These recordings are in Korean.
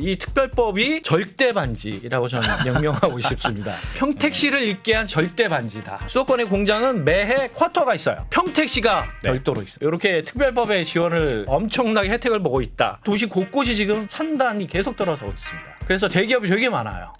이 특별법이 절대 반지라고 저는 명명하고 싶습니다. 평택시를 잇게 한 절대 반지다. 수도권의 공장은 매해 쿼터가 있어요. 평택시가 별도로 있어요. 이렇게 특별법의 지원을 엄청나게 혜택을 보고 있다. 도시 곳곳이 지금 산단이 계속 들어서고 있습니다. 그래서 대기업이 되게 많아요.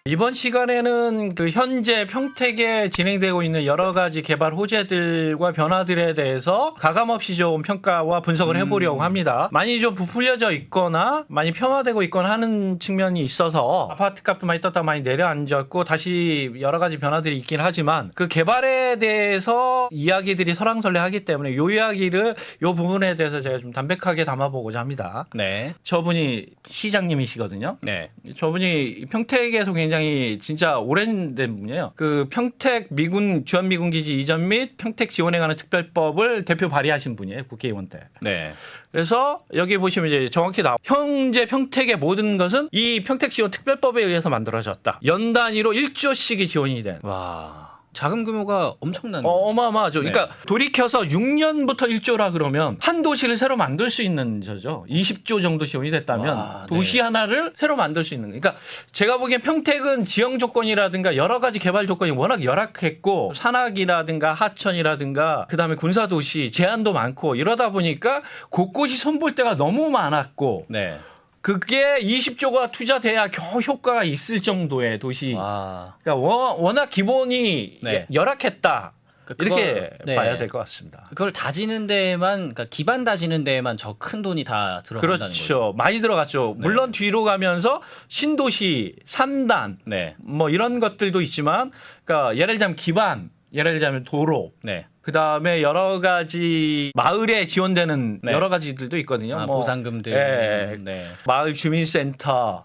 이번 시간에는 그 현재 평택에 진행되고 있는 여러 가지 개발 호재들과 변화들에 대해서 가감없이 좀 평가와 분석을 해보려고 합니다. 많이 좀 부풀려져 있거나 많이 평화되고 있거나 하는 측면이 있어서 아파트 값도 많이 떴다 많이 내려앉았고 다시 여러 가지 변화들이 있긴 하지만 그 개발에 대해서 이야기들이 설왕설래하기 때문에 이 이야기를 이 부분에 대해서 제가 좀 담백하게 담아보고자 합니다. 네. 저분이 시장님이시거든요. 네. 저분이 평택에서 굉장히 진짜 오랜된 분이에요. 그 평택 미군 주한미군 기지 이전 및 평택 지원에 관한 특별법을 대표 발의하신 분이에요. 국회의원 때. 네. 그래서 여기 보시면 이제 정확히 현재 평택의 모든 것은 이 평택 지원 특별법에 의해서 만들어졌다. 연 단위로 1조씩이 지원이 된. 와. 자금 규모가 엄청난. 어마어마하죠. 네. 그러니까 돌이켜서 6년부터 1조라 그러면 한 도시를 새로 만들 수 있는 저죠. 20조 정도 지원이 됐다면 와, 도시 네. 하나를 새로 만들 수 있는. 그러니까 제가 보기엔 평택은 지형 조건이라든가 여러 가지 개발 조건이 워낙 열악했고 산악이라든가 하천이라든가 그다음에 군사 도시 제한도 많고 이러다 보니까 곳곳이 손볼 데가 너무 많았고 네. 그게 20조가 투자돼야 겨우 효과가 있을 정도의 도시. 와. 그러니까 워낙 기본이 네. 열악했다. 이렇게 네. 봐야 될 것 같습니다. 그걸 다지는 데에만, 그러니까 기반 다지는 데에만 저 큰 돈이 다 들어간다는 그렇죠. 거죠. 많이 들어갔죠. 네. 물론 뒤로 가면서 신도시, 산단 네. 뭐 이런 것들도 있지만 그러니까 예를 들자면 기반, 예를 들자면 도로 네. 그다음에 여러 가지 마을에 지원되는 네. 여러 가지들도 있거든요. 아, 뭐 보상금들. 예. 네. 마을 주민센터,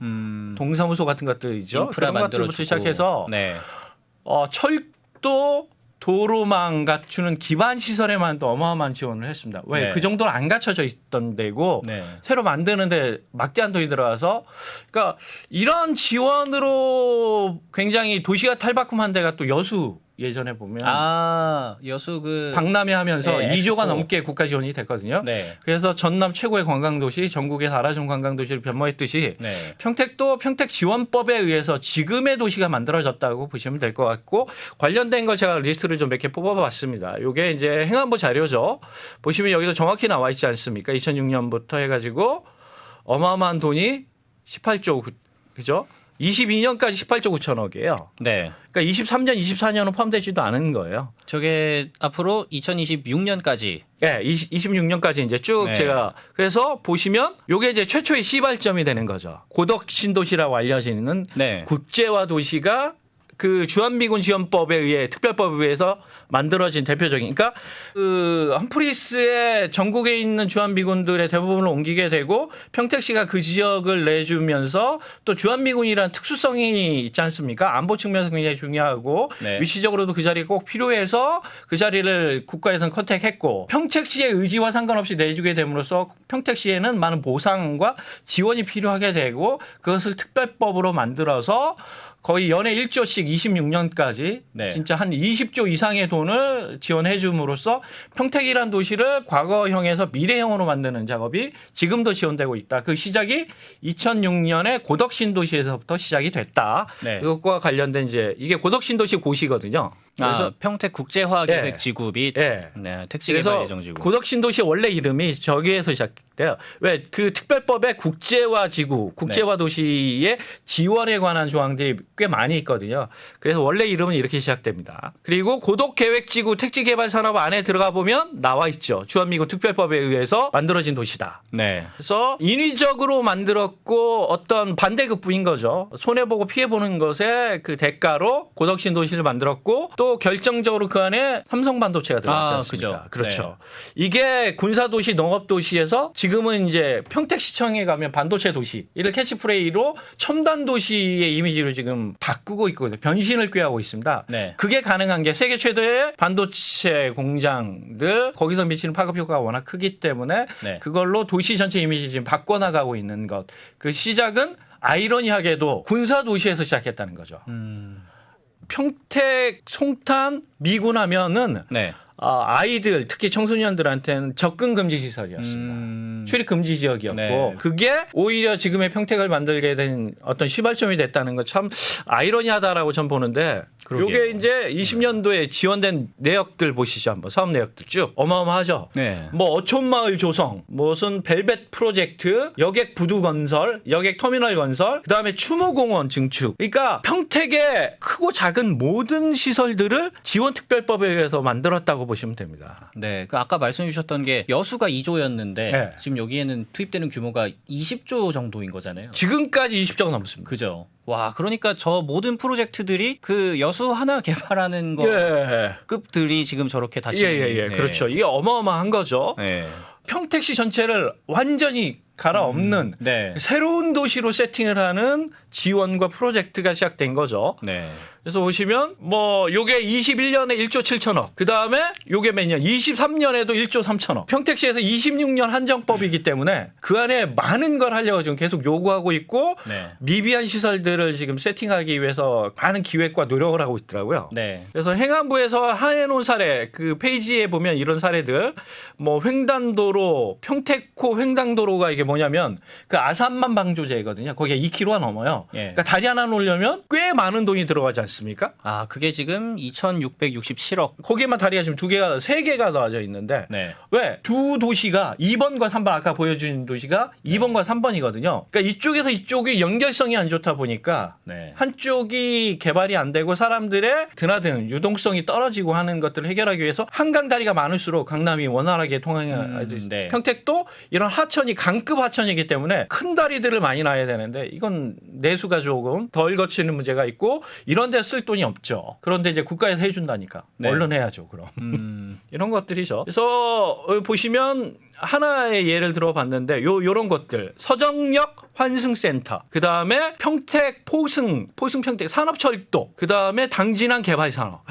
동사무소 같은 것들이죠. 인프라 그런 것들부터 만들어주고. 시작해서 네. 철도 도로망 갖추는 기반 시설에만 또 어마어마한 지원을 했습니다. 왜? 네. 그 정도는 안 갖춰져 있던 데고 네. 새로 만드는데 막대한 돈이 들어가서 그러니까 이런 지원으로 굉장히 도시가 탈바꿈한 데가 또 여수 예전에 보면 아, 여수 그 박람회 하면서 네, 2조가 엑스포. 넘게 국가 지원이 됐거든요. 네. 그래서 전남 최고의 관광도시, 전국의 4라 관광도시를 변모했듯이 네. 평택도 평택 지원법에 의해서 지금의 도시가 만들어졌다고 보시면 될 것 같고 관련된 걸 제가 리스트를 좀 몇 개 뽑아봤습니다. 이게 이제 행안부 자료죠. 보시면 여기도 정확히 나와 있지 않습니까? 2006년부터 해가지고 어마어마한 돈이 18조 그죠? 22년까지 18조 9천억이에요. 네. 그러니까 23년, 24년은 포함되지도 않은 거예요. 저게 앞으로 2026년까지. 네, 26년까지 이제 쭉 네. 제가 그래서 보시면 요게 이제 최초의 시발점이 되는 거죠. 고덕 신도시라고 알려지는 네. 국제화 도시가 그 주한미군 지원법에 의해 특별법에 의해서 만들어진 대표적인 그러니까 그 험프리스의 전국에 있는 주한미군들의 대부분을 옮기게 되고 평택시가 그 지역을 내주면서 또 주한미군이라는 특수성이 있지 않습니까? 안보 측면에서 굉장히 중요하고 네. 위치적으로도 그 자리가 꼭 필요해서 그 자리를 국가에서는 컨택했고 평택시의 의지와 상관없이 내주게 됨으로써 평택시에는 많은 보상과 지원이 필요하게 되고 그것을 특별법으로 만들어서 거의 연에 1조씩 26년까지 네. 진짜 한 20조 이상의 돈을 지원해 줌으로써 평택이란 도시를 과거형에서 미래형으로 만드는 작업이 지금도 지원되고 있다. 그 시작이 2006년에 고덕 신도시에서부터 시작이 됐다. 네. 이것과 관련된 이제 이게 고덕 신도시 고시거든요. 그래서 평택 국제화 예. 계획지구 및 예. 네, 택지개발 그래서 예정지구. 고덕 신도시 원래 이름이 저기에서 시작돼요. 왜 그 특별법에 국제화 지구, 국제화 도시의 지원에 관한 조항들이 꽤 많이 있거든요. 그래서 원래 이름은 이렇게 시작됩니다. 그리고 고덕 계획지구 택지개발 산업 안에 들어가 보면 나와 있죠. 주한미군 특별법에 의해서 만들어진 도시다. 네. 그래서 인위적으로 만들었고 어떤 반대급부인 거죠. 손해보고 피해보는 것의 그 대가로 고덕 신도시를 만들었고 또 결정적으로 그 안에 삼성반도체가 들어갔지 않습니까? 그죠. 그렇죠. 이게 군사도시, 농업도시에서 지금은 이제 평택시청에 가면 반도체 도시 이를 캐치프레이로 첨단 도시의 이미지로 지금 바꾸고 있거든요. 변신을 꾀하고 있습니다. 네. 그게 가능한 게 세계 최대의 반도체 공장들 거기서 미치는 파급 효과가 워낙 크기 때문에 네. 그걸로 도시 전체 이미지 지금 바꿔나가고 있는 것. 그 시작은 아이러니하게도 군사 도시에서 시작했다는 거죠. 평택, 송탄, 미군 하면은 네. 아이들 특히 청소년들한테는 접근 금지 시설이었습니다. 출입 금지 지역이었고 네. 그게 오히려 지금의 평택을 만들게 된 어떤 시발점이 됐다는 거 참 아이러니하다라고 전 보는데 그러게요. 이게 이제 20년도에 지원된 내역들 보시죠. 한번 사업 내역들 쭉 어마어마하죠. 네. 뭐 어촌마을 조성, 무슨 벨벳 프로젝트, 여객 부두 건설, 여객 터미널 건설, 그다음에 추모공원 증축. 그러니까 평택의 크고 작은 모든 시설들을 지원특별법에 의해서 만들었다고 보시면 됩니다. 네, 그 아까 말씀해 주셨던 게 여수가 2조였는데 네. 지금 여기에는 투입되는 규모가 20조 정도인 거잖아요. 지금까지 20조가 넘습니다. 그죠? 와, 그러니까 저 모든 프로젝트들이 그 여수 하나 개발하는 거 예. 급들이 지금 저렇게 다 예. 네. 그렇죠. 이게 어마어마한 거죠. 네. 평택시 전체를 완전히 갈아엎는 네. 새로운 도시로 세팅을 하는 지원과 프로젝트가 시작된 거죠. 네. 그래서 보시면 뭐 요게 21년에 1조 7천억. 그다음에 요게 몇 년? 23년에도 1조 3천억. 평택시에서 26년 한정법이기 때문에 그 안에 많은 걸 하려고 지금 계속 요구하고 있고 네. 미비한 시설들을 지금 세팅하기 위해서 많은 기획과 노력을 하고 있더라고요. 네. 그래서 행안부에서 해놓은 사례 그 페이지에 보면 이런 사례들 뭐 횡단도로 평택호 횡단도로가 이게 뭐냐면 그 아산만 방조제거든요. 거기가 2km가 넘어요. 예. 그러니까 다리 하나 놓으려면 꽤 많은 돈이 들어가지 않습니까? 아, 그게 지금 2,667억. 거기에만 다리가 지금 2개가 3개가 나와져 있는데 네. 왜? 두 도시가 2번과 3번 아까 보여준 도시가 2번과 3번이거든요. 그러니까 이쪽에서 이쪽이 연결성이 안 좋다 보니까 네. 한쪽이 개발이 안 되고 사람들의 드나드는 유동성이 떨어지고 하는 것들을 해결하기 위해서 한강 다리가 많을수록 강남이 원활하게 통하지. 네. 평택도 이런 하천이 강급 하천이기 때문에 큰 다리들을 많이 놔야 되는데 이건 내수가 조금 덜 거치는 문제가 있고 이런 데 쓸 돈이 없죠. 그런데 이제 국가에서 해준다니까 네. 얼른 해야죠. 그럼. 음. 이런 것들이죠. 그래서 보시면 하나의 예를 들어봤는데 요런 것들 서정역 환승센터 그 다음에 평택 포승 평택 산업철도 그 다음에 당진항 개발산업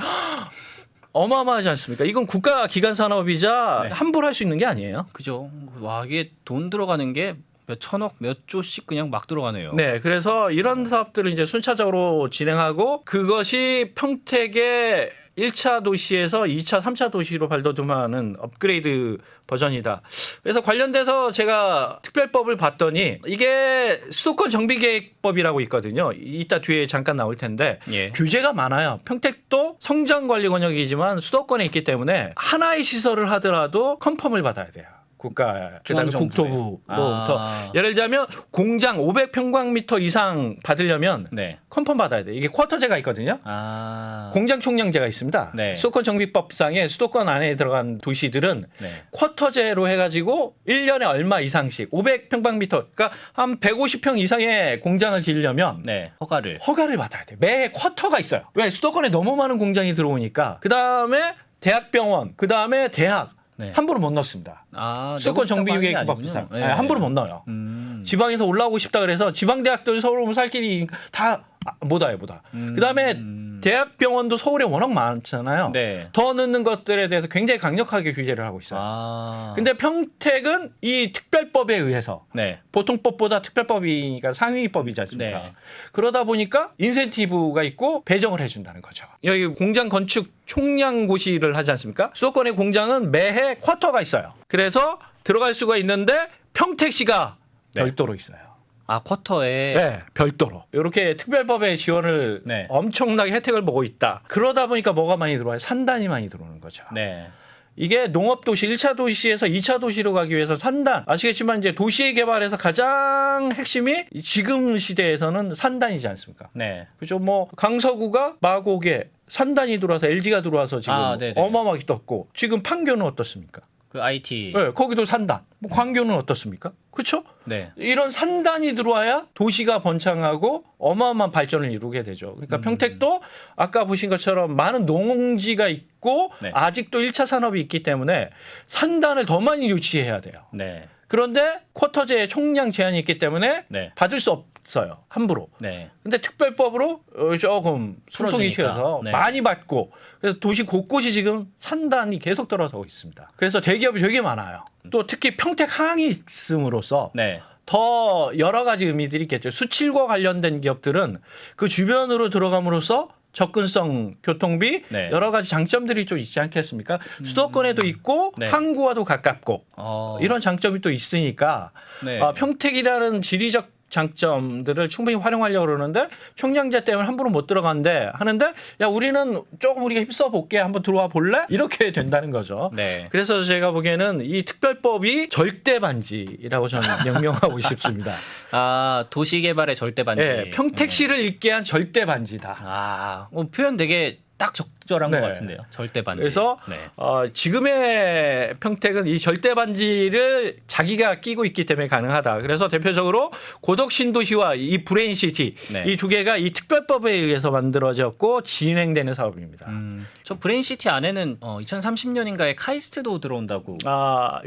어마어마하지 않습니까? 이건 국가 기관 산업이자 네. 함부로 할 수 있는 게 아니에요. 그죠? 와, 이게 돈 들어가는 게 몇 천억, 몇 조씩 그냥 막 들어가네요. 네, 그래서 이런 사업들을 이제 순차적으로 진행하고 그것이 평택의 1차 도시에서 2차, 3차 도시로 발돋움하는 업그레이드 버전이다. 그래서 관련돼서 제가 특별법을 봤더니 이게 수도권 정비계획법이라고 있거든요. 이따 뒤에 잠깐 나올 텐데 예. 규제가 많아요. 평택도 성장관리 권역이지만 수도권에 있기 때문에 하나의 시설을 하더라도 컨펌을 받아야 돼요. 국가, 그다음에 중앙정부에. 국토부로부터 아. 예를 들자면 공장 500평방미터 이상 받으려면 네. 컨펌 받아야 돼. 이게 쿼터제가 있거든요. 아. 공장 총량제가 있습니다. 네. 수도권 정비법상에 수도권 안에 들어간 도시들은 네. 쿼터제로 해가지고 1년에 얼마 이상씩 500평방미터 그러니까 한 150평 이상의 공장을 지으려면 네. 허가를. 허가를 받아야 돼. 매 쿼터가 있어요. 왜? 수도권에 너무 많은 공장이 들어오니까. 그 다음에 대학병원, 그 다음에 대학 네. 함부로 못 넣습니다. 아, 수도권 내고 싶다고 하는 게 정비계획법상 아니군요. 함부로 못 넣어요. 지방에서 올라오고 싶다 그래서 지방대학들 서울 오면 살 길이 다 못 와요, 못 와. 그다음에 대학병원도 서울에 워낙 많잖아요. 네. 더 넣는 것들에 대해서 굉장히 강력하게 규제를 하고 있어요. 아. 근데 평택은 이 특별법에 의해서 네. 보통법보다 특별법이니까 상위법이지 않습니까? 네. 그러다 보니까 인센티브가 있고 배정을 해준다는 거죠. 여기 공장 건축 총량고시를 하지 않습니까? 수도권의 공장은 매해 쿼터가 있어요. 그래서 들어갈 수가 있는데 평택시가 네. 별도로 있어요. 아, 쿼터에. 네, 별도로. 이렇게 특별법의 지원을 네. 엄청나게 혜택을 보고 있다. 그러다 보니까 뭐가 많이 들어와요? 산단이 많이 들어오는 거죠. 네. 이게 농업도시 1차 도시에서 2차 도시로 가기 위해서 산단 아시겠지만 이제 도시의 개발에서 가장 핵심이 지금 시대에서는 산단이지 않습니까? 네. 그죠? 뭐 강서구가 마곡에 산단이 들어와서 LG가 들어와서 지금 네네. 어마어마하게 떴고 지금 판교는 어떻습니까? 그 IT. 네, 거기도 산단. 뭐 광교는 어떻습니까? 그렇죠? 네. 이런 산단이 들어와야 도시가 번창하고 어마어마한 발전을 이루게 되죠. 그러니까 평택도 아까 보신 것처럼 많은 농지가 있고 네. 아직도 1차 산업이 있기 때문에 산단을 더 많이 유치해야 돼요. 네. 그런데 쿼터제 총량 제한이 있기 때문에 네. 받을 수 없어요. 함부로. 네. 근데 특별법으로 조금 숨통이 풀어주니까. 튀어서 네. 많이 받고 그래서 도시 곳곳이 지금 산단이 계속 들어서고 있습니다. 그래서 대기업이 되게 많아요. 또 특히 평택항이 있음으로써 네. 더 여러 가지 의미들이 있겠죠. 수출과 관련된 기업들은 그 주변으로 들어감으로써 접근성, 교통비 네. 여러 가지 장점들이 좀 있지 않겠습니까? 수도권에도 있고 네. 항구와도 가깝고 이런 장점이 또 있으니까 네. 평택이라는 지리적 장점들을 충분히 활용하려고 그러는데 총량제 때문에 함부로 못 들어간대 하는데 야 우리는 조금 우리가 힘써 볼게 한번 들어와 볼래? 이렇게 된다는 거죠. 네. 그래서 제가 보기에는 이 특별법이 절대 반지라고 저는 명명하고 싶습니다. 아, 도시개발의 절대 반지. 예, 평택시를 잇게 한 절대 반지다. 아, 표현 되게 딱 적절한 네. 것 같은데요. 절대 반지. 그래서 네. 지금의 평택은 이 절대 반지를 자기가 끼고 있기 때문에 가능하다. 그래서 대표적으로 고덕 신도시와 이 브레인시티 네. 이 두 개가 이 특별법에 의해서 만들어졌고 진행되는 사업입니다. 저 브레인시티 안에는 2030년인가에 카이스트도 들어온다고.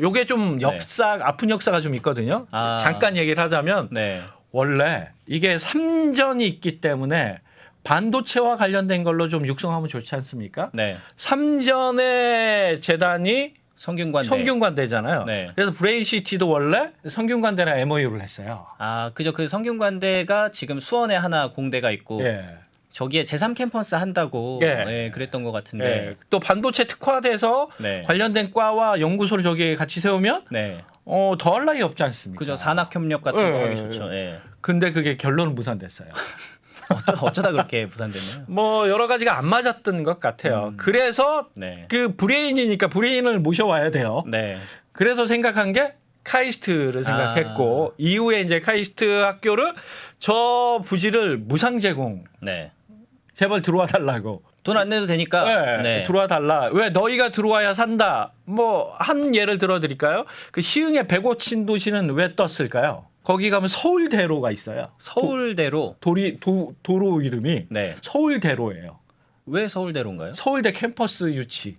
요게 좀 역사 아픈 역사가 좀 있거든요. 아. 잠깐 얘기를 하자면 네. 원래 이게 삼전이 있기 때문에 반도체와 관련된 걸로 좀 육성하면 좋지 않습니까? 네. 삼전의 재단이 성균관대. 성균관대잖아요. 네. 그래서 브레인시티도 원래 성균관대랑 MOU를 했어요. 아, 그죠. 그 성균관대가 지금 수원에 하나 공대가 있고 예. 저기에 제3캠퍼스 한다고 예. 그랬던 것 예. 같은데. 또 반도체 특화돼서 네. 관련된 과와 연구소를 저기에 같이 세우면 네. 더할 나위 없지 않습니까? 그죠. 산학협력 같은 거 예. 하기 좋죠. 예. 근데 그게 결론은 무산됐어요. 어쩌다 그렇게 부산됐나요? 뭐 여러 가지가 안 맞았던 것 같아요. 그래서 네. 그 브레인이니까 브레인을 모셔와야 돼요. 네. 그래서 생각한 게 카이스트를 생각했고 이후에 이제 카이스트 학교를 저 부지를 무상 제공 네. 제발 들어와 달라고. 돈 안 내도 되니까. 네, 들어와 달라. 왜 너희가 들어와야 산다. 뭐 한 예를 들어 드릴까요? 그 시흥의 백오친 도시는 왜 떴을까요? 거기 가면 서울대로가 있어요. 서울대로. 도로 이름이 네. 서울대로예요. 왜 서울대로인가요? 서울대 캠퍼스 유치.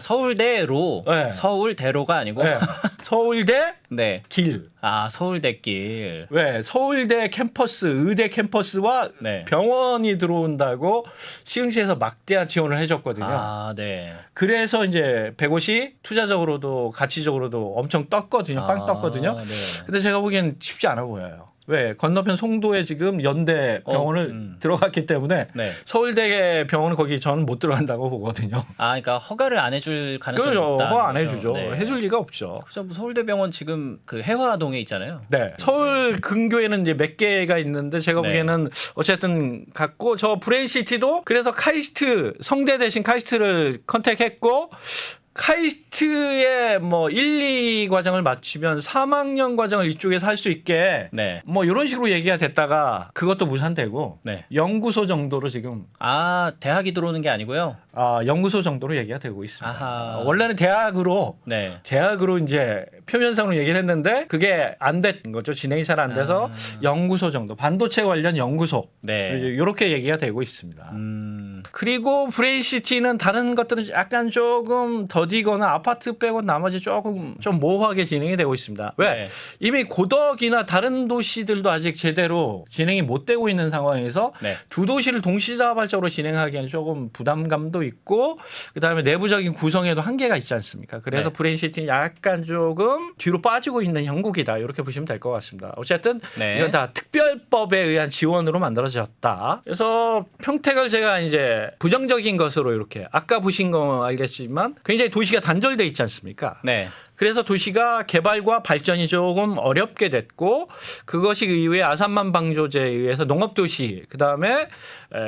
서울대로. 네. 서울대로가 아니고. 네. 서울대 네. 길. 서울대길. 왜 서울대 캠퍼스, 의대 캠퍼스와 네. 병원이 들어온다고 시흥시에서 막대한 지원을 해줬거든요. 네. 그래서 이제 150이 투자적으로도 가치적으로도 엄청 떴거든요. 빵 떴거든요. 네. 근데 제가 보기엔 쉽지 않아 보여요. 왜 건너편 송도에 지금 연대 병원을 들어갔기 때문에 네. 서울대 병원은 거기 저는 못 들어간다고 보거든요. 그러니까 허가를 안 해줄 가능성이 그렇죠. 있다. 허가 안 해주죠. 네. 해줄 리가 없죠. 그죠. 서울대병원 지금 그 해화동에 있잖아요. 네. 서울 근교에는 이제 몇 개가 있는데 제가 네. 보기에는 어쨌든 갔고 저 브레인시티도 그래서 카이스트 성대 대신 카이스트를 컨택했고 카이스트의 뭐 1, 2과정을 맞추면 3학년 과정을 이쪽에서 할 수 있게 네. 뭐 이런 식으로 얘기가 됐다가 그것도 무산되고 네. 연구소 정도로 지금 대학이 들어오는 게 아니고요. 연구소 정도로 얘기가 되고 있습니다. 아하. 원래는 대학으로 네. 이제 표면상으로 얘기를 했는데 그게 안 된 거죠. 진행이 잘 안 돼서 연구소 정도 반도체 관련 연구소 네. 이렇게 얘기가 되고 있습니다. 그리고 브레인시티는 다른 것들은 약간 조금 더디거나 아파트 빼고 나머지 조금 좀 모호하게 진행이 되고 있습니다. 왜? 네. 이미 고덕이나 다른 도시들도 아직 제대로 진행이 못 되고 있는 상황에서 네. 두 도시를 동시다발적으로 진행하기에는 조금 부담감도 있고 그다음에 내부적인 구성에도 한계가 있지 않습니까? 그래서 네. 브레인시티는 약간 조금 뒤로 빠지고 있는 형국이다. 이렇게 보시면 될 것 같습니다. 어쨌든 네. 이건 다 특별법에 의한 지원으로 만들어졌다. 그래서 평택을 제가 이제 부정적인 것으로 이렇게 아까 보신 거 알겠지만 굉장히 도시가 단절돼 있지 않습니까? 네. 그래서 도시가 개발과 발전이 조금 어렵게 됐고 그것이 이후에 아산만 방조제에 의해서 농업도시 그다음에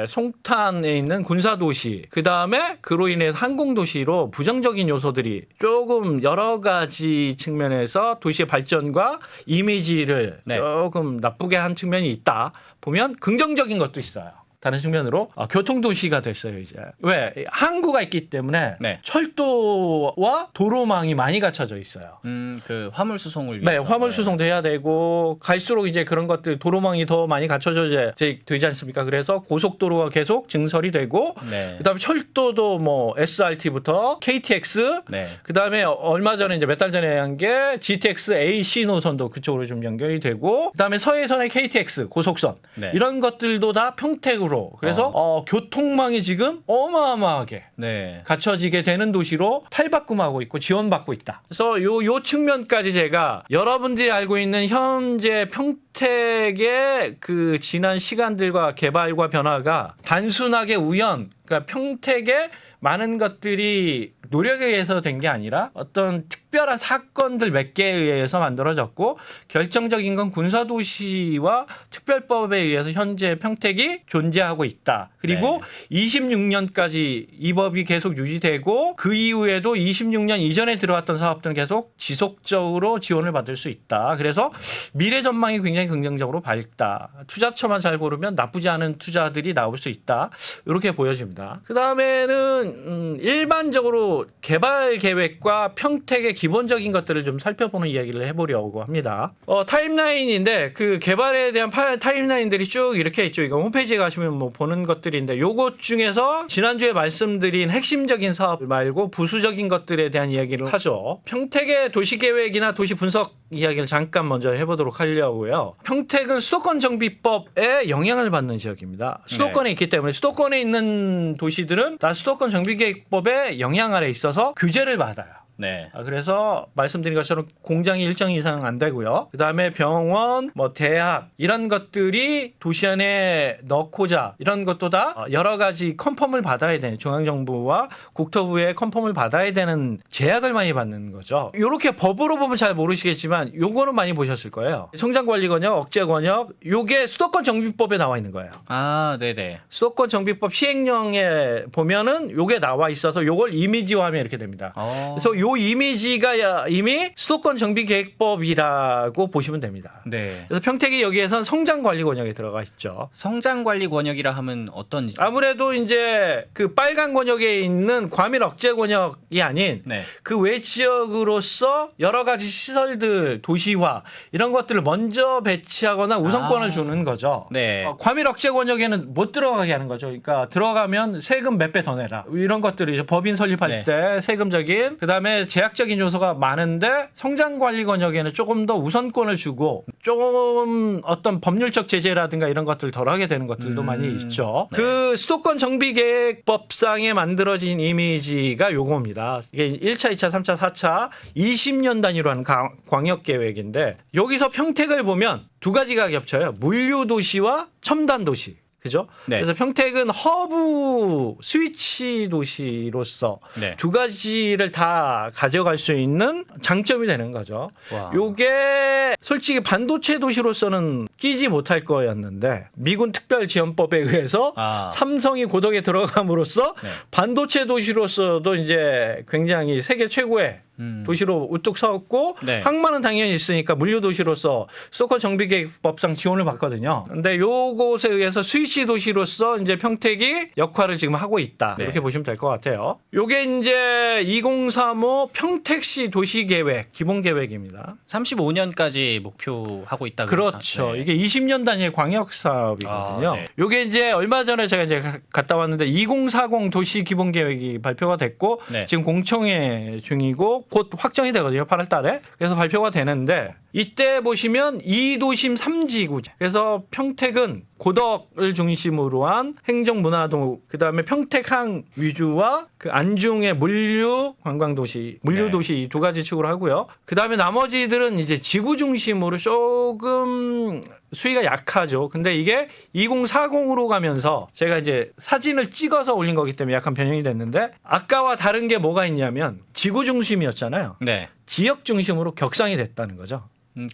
송탄에 있는 군사도시 그다음에 그로 인해서 항공도시로 부정적인 요소들이 조금 여러 가지 측면에서 도시의 발전과 이미지를 네. 조금 나쁘게 한 측면이 있다 보면 긍정적인 것도 있어요. 다른 측면으로 교통도시가 됐어요 이제. 왜? 항구가 있기 때문에 네. 철도와 도로망이 많이 갖춰져 있어요. 그 화물 수송을 네, 위해서. 화물 수송도 해야 되고 갈수록 이제 그런 것들 도로망이 더 많이 갖춰져 이제 되지 않습니까? 그래서 고속도로가 계속 증설이 되고 네. 그다음에 철도도 뭐 SRT부터 KTX 네. 그다음에 얼마 전에 이제 몇 달 전에 한 게 GTX AC 노선도 그쪽으로 좀 연결이 되고 그다음에 서해선의 KTX 고속선 네. 이런 것들도 다 평택으로 그래서 교통망이 지금 어마어마하게 네. 갖춰지게 되는 도시로 탈바꿈하고 있고 지원받고 있다. 그래서 요 측면까지 제가 여러분들이 알고 있는 현재 평택의 그 지난 시간들과 개발과 변화가 단순하게 그러니까 평택의 많은 것들이 노력에 의해서 된 게 아니라 어떤 특별한 사건들 몇 개에 의해서 만들어졌고 결정적인 건 군사도시와 특별법에 의해서 현재 평택이 존재하고 있다. 그리고 26년까지 이 법이 계속 유지되고 그 이후에도 26년 이전에 들어왔던 사업들은 계속 지속적으로 지원을 받을 수 있다. 그래서 미래 전망이 굉장히 긍정적으로 밝다. 투자처만 잘 고르면 나쁘지 않은 투자들이 나올 수 있다. 이렇게 보여집니다. 그 다음에는 일반적으로 개발 계획과 평택의 기본적인 것들을 좀 살펴보는 이야기를 해보려고 합니다. 타임라인인데 그 개발에 대한 타임라인들이 쭉 이렇게 있죠. 이거 홈페이지에 가시면 뭐 보는 것들인데 요것 중에서 지난주에 말씀드린 핵심적인 사업 말고 부수적인 것들에 대한 이야기를 하죠. 평택의 도시계획이나 도시 분석 이야기를 잠깐 먼저 해보도록 하려고요. 평택은 수도권 정비법에 영향을 받는 지역입니다. 수도권에 있기 때문에 수도권에 있는 도시들은 다 수도권 정비계획법의 영향 아래 있어서 규제를 받아요. 네. 그래서 말씀드린 것처럼 공장이 일정 이상 안 되고요. 그다음에 병원, 뭐 대학 이런 것들이 도시 안에 넣고자 이런 것도 다 여러 가지 컨펌을 받아야 되는 중앙정부와 국토부의 컨펌을 받아야 되는 제약을 많이 받는 거죠. 이렇게 법으로 보면 잘 모르시겠지만 요거는 많이 보셨을 거예요. 성장관리권역, 억제권역 요게 수도권 정비법에 나와 있는 거예요. 아, 네네. 수도권 정비법 시행령에 보면은 요게 나와 있어서 요걸 이미지화하면 이렇게 됩니다. 그래서 요 이미지가 이미 수도권 정비계획법이라고 보시면 됩니다. 네. 그래서 평택이 여기에선 성장관리권역에 들어가 있죠. 성장관리권역이라 하면 어떤? 아무래도 이제 그 빨간 권역에 있는 과밀 억제 권역이 아닌 네. 그 외 지역으로서 여러 가지 시설들 도시화 이런 것들을 먼저 배치하거나 우선권을 주는 거죠. 네. 과밀 억제 권역에는 못 들어가게 하는 거죠. 그러니까 들어가면 세금 몇 배 더 내라 이런 것들이 법인 설립할 때 세금적인 그다음에 제약적인 요소가 많은데 성장관리 권역에는 조금 더 우선권을 주고 조금 어떤 법률적 제재라든가 이런 것들 덜하게 되는 것들도 많이 있죠. 네. 그 수도권 정비계획법상에 만들어진 이미지가 요겁니다. 이게 1차, 2차, 3차, 4차 20년 단위로 하는 광역계획인데 여기서 평택을 보면 두 가지가 겹쳐요. 물류도시와 첨단도시. 그죠? 네. 그래서 평택은 허브 스위치 도시로서 네. 두 가지를 다 가져갈 수 있는 장점이 되는 거죠. 와. 요게 솔직히 반도체 도시로서는 끼지 못할 거였는데 미군 특별지원법에 의해서 삼성이 고덕에 들어감으로써 네. 반도체 도시로서도 이제 굉장히 세계 최고의 도시로 우뚝 섰고 네. 항만은 당연히 있으니까 물류 도시로서 수도권 정비계획법상 지원을 받거든요. 근데 요것에 의해서 스위치 도시로서 이제 평택이 역할을 지금 하고 있다. 네. 이렇게 보시면 될 것 같아요. 요게 이제 2035 평택시 도시계획 기본계획입니다. 35년까지 목표하고 있다. 그렇죠. 네. 이게 20년 단위의 광역 사업이거든요. 네. 요게 이제 얼마 전에 제가 이제 갔다 왔는데 2040 도시 기본계획이 발표가 됐고 네. 지금 공청회 중이고 곧 확정이 되거든요. 8월 달에. 그래서 발표가 되는데 이때 보시면 2도심 3지구제. 그래서 평택은 고덕을 중심으로 한 행정문화도 그다음에 평택항 위주와 그 안중의 물류 관광도시, 물류도시 이 두 가지 축으로 하고요. 그다음에 나머지들은 이제 지구 중심으로 조금 수위가 약하죠. 근데 이게 2040으로 가면서 제가 이제 사진을 찍어서 올린 거기 때문에 약간 변형이 됐는데 아까와 다른 게 뭐가 있냐면 지구 중심이었잖아요. 네. 지역 중심으로 격상이 됐다는 거죠.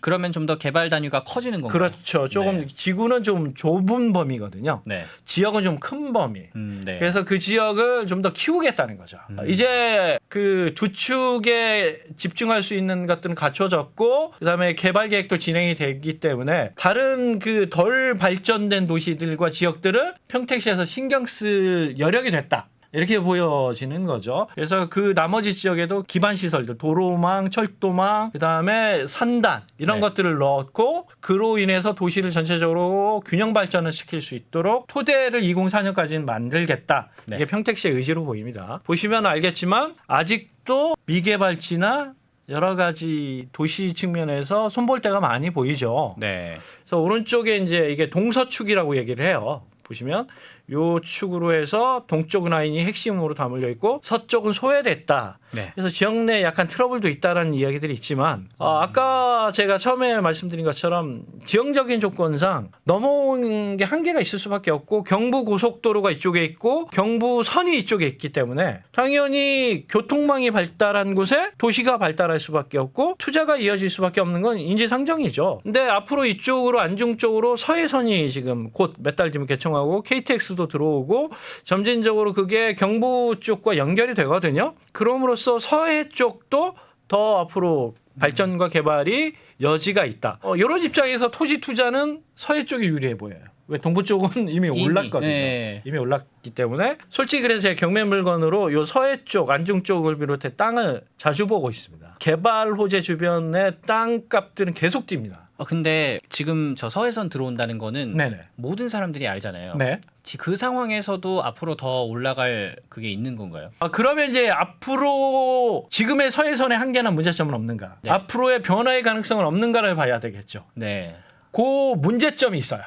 그러면 좀 더 개발 단위가 커지는 건가요? 그렇죠. 조금 네. 지구는 좀 좁은 범위거든요. 네. 지역은 좀 큰 범위. 네. 그래서 그 지역을 좀 더 키우겠다는 거죠. 이제 그 주축에 집중할 수 있는 것들은 갖춰졌고 그다음에 개발 계획도 진행이 되기 때문에 다른 그 덜 발전된 도시들과 지역들을 평택시에서 신경 쓸 여력이 됐다. 이렇게 보여지는 거죠. 그래서 그 나머지 지역에도 기반 시설들, 도로망, 철도망, 그다음에 산단 이런 것들을 넣었고 그로 인해서 도시를 전체적으로 균형 발전을 시킬 수 있도록 토대를 2004년까지는 만들겠다. 이게 평택시의 의지로 보입니다. 보시면 알겠지만 아직도 미개발지나 여러 가지 도시 측면에서 손볼 데가 많이 보이죠. 네. 그래서 오른쪽에 이제 이게 동서축이라고 얘기를 해요. 보시면 요 축으로 해서 동쪽 라인이 핵심으로 다 몰려 있고 서쪽은 소외됐다. 네. 그래서 지역 내 약간 트러블도 있다라는 이야기들이 있지만 아까 제가 처음에 말씀드린 것처럼 지형적인 조건상 넘어온 게 한계가 있을 수밖에 없고 경부 고속도로가 이쪽에 있고 경부선이 이쪽에 있기 때문에 당연히 교통망이 발달한 곳에 도시가 발달할 수밖에 없고 투자가 이어질 수밖에 없는 건 인지상정이죠. 근데 앞으로 이쪽으로 안중 쪽으로 서해선이 지금 곧 몇 달 뒤면 개통하고 KTX도 들어오고 점진적으로 그게 경부 쪽과 연결이 되거든요. 그럼으로써 서해 쪽도 더 앞으로 발전과 개발이 여지가 있다. 이런 입장에서 토지 투자는 서해 쪽이 유리해 보여요. 왜 동부 쪽은 이미 올랐거든요. 네. 이미 올랐기 때문에 솔직히 그래서 제가 경매 물건으로 요 서해 쪽, 안중 쪽을 비롯해 땅을 자주 보고 있습니다. 개발 호재 주변의 땅값들은 계속 뜁니다. 근데 지금 저 서해선 들어온다는 거는 네네. 모든 사람들이 알잖아요. 네. 그 상황에서도 앞으로 더 올라갈 그게 있는 건가요? 그러면 이제 앞으로 지금의 서해선의 한계나 문제점은 없는가? 네. 앞으로의 변화의 가능성은 없는가를 봐야 되겠죠. 네. 그 문제점이 있어요.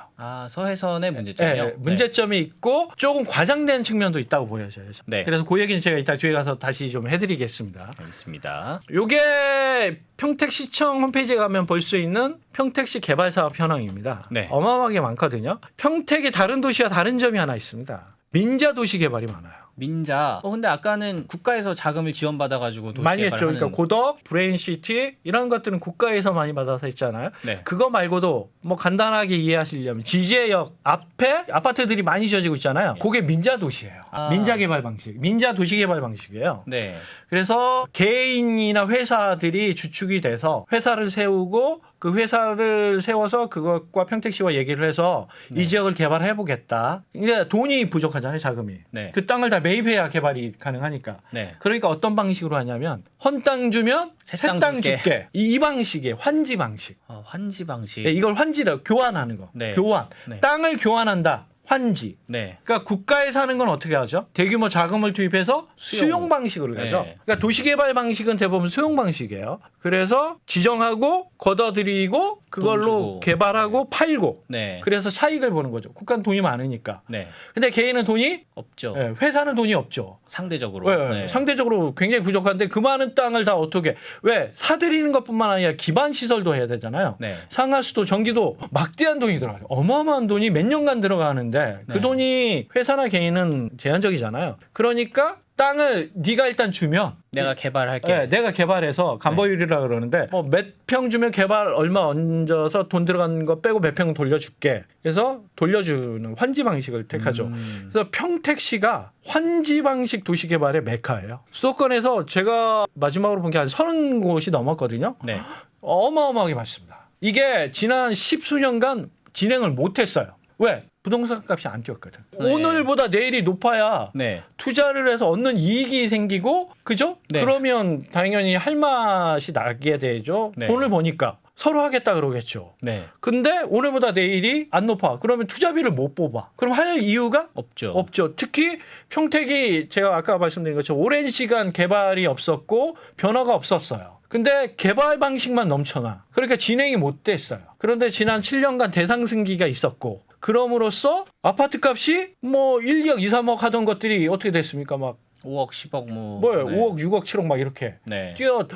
서해선의 문제점이요? 네, 문제점이 있고 조금 과장된 측면도 있다고 보여져요. 네. 그래서 그 얘기는 제가 이따 뒤에 가서 다시 좀 해드리겠습니다. 알겠습니다. 요게 평택시청 홈페이지에 가면 볼 수 있는 평택시 개발사업 현황입니다. 네. 어마어마하게 많거든요. 평택의 다른 도시와 다른 점이 하나 있습니다. 민자 도시 개발이 많아요. 민자. 근데 아까는 국가에서 자금을 지원받아가지고 도시 많이 했죠. 개발하는. 그러니까 고덕, 브레인시티 이런 것들은 국가에서 많이 받아서 했잖아요. 네. 그거 말고도 뭐 간단하게 이해하시려면 지제역 앞에 아파트들이 많이 지어지고 있잖아요. 그게 민자 도시예요. 민자 개발 방식, 민자 도시 개발 방식이에요. 네. 그래서 개인이나 회사들이 주축이 돼서 회사를 세우고 그 회사를 세워서 그것과 평택시와 얘기를 해서 이 지역을 개발해 보겠다. 그러니까 돈이 부족하잖아요, 자금이. 네. 그 땅을 다 매입해야 개발이 가능하니까. 네. 그러니까 어떤 방식으로 하냐면 헌 땅 주면 새 새 땅 땅 줄게. 줄게. 이 방식의 환지 방식. 환지 방식. 네, 이걸 환지라 교환하는 거. 네. 교환. 네. 땅을 교환한다. 환지. 네. 그러니까 국가에 사는 건 어떻게 하죠? 대규모 자금을 투입해서 수용. 수용 방식으로 가죠. 네. 그러니까 도시개발 방식은 대부분 수용 방식이에요. 그래서 지정하고 걷어들이고 그걸로 주고. 개발하고 팔고. 네. 그래서 차익을 보는 거죠. 국가는 돈이 많으니까. 네. 근데 개인은 돈이 없죠. 네, 회사는 돈이 없죠. 상대적으로. 네, 상대적으로 굉장히 부족한데 그 많은 땅을 다 어떻게 왜 사들이는 것뿐만 아니라 기반 시설도 해야 되잖아요. 네. 상하수도 전기도 막대한 돈이 들어가요. 어마어마한 돈이 몇 년간 들어가는데 그 네. 돈이 회사나 개인은 제한적이잖아요. 그러니까 땅을 네가 일단 주면 내가 개발할게. 네, 내가 개발해서 간보율이라 그러는데 뭐 몇 평 주면 개발 얼마 얹어서 돈 들어간 거 빼고 몇 평 돌려줄게. 그래서 돌려주는 환지 방식을 택하죠. 그래서 평택시가 환지 방식 도시 개발의 메카예요. 수도권에서 제가 마지막으로 본 게 한 30곳이 넘었거든요. 네. 어마어마하게 많습니다. 이게 지난 10수년간 진행을 못했어요. 왜? 부동산 값이 안 뛰었거든. 네. 오늘보다 내일이 높아야 네. 투자를 해서 얻는 이익이 생기고, 그죠? 네. 그러면 당연히 할 맛이 나게 되죠. 네. 돈을 버니까 서로 하겠다 그러겠죠. 네. 근데 오늘보다 내일이 안 높아. 그러면 투자비를 못 뽑아. 그럼 할 이유가 없죠. 없죠. 특히 평택이 제가 아까 말씀드린 것처럼 오랜 시간 개발이 없었고 변화가 없었어요. 근데 개발 방식만 넘쳐나. 그러니까 진행이 못 됐어요. 그런데 지난 7년간 대상승기가 있었고 그럼으로써 아파트 값이 뭐 1억, 2, 3억 하던 것들이 어떻게 됐습니까? 막 5억, 10억 뭐. 뭐예요? 네. 5억, 6억, 7억 막 이렇게 네. 뛰어.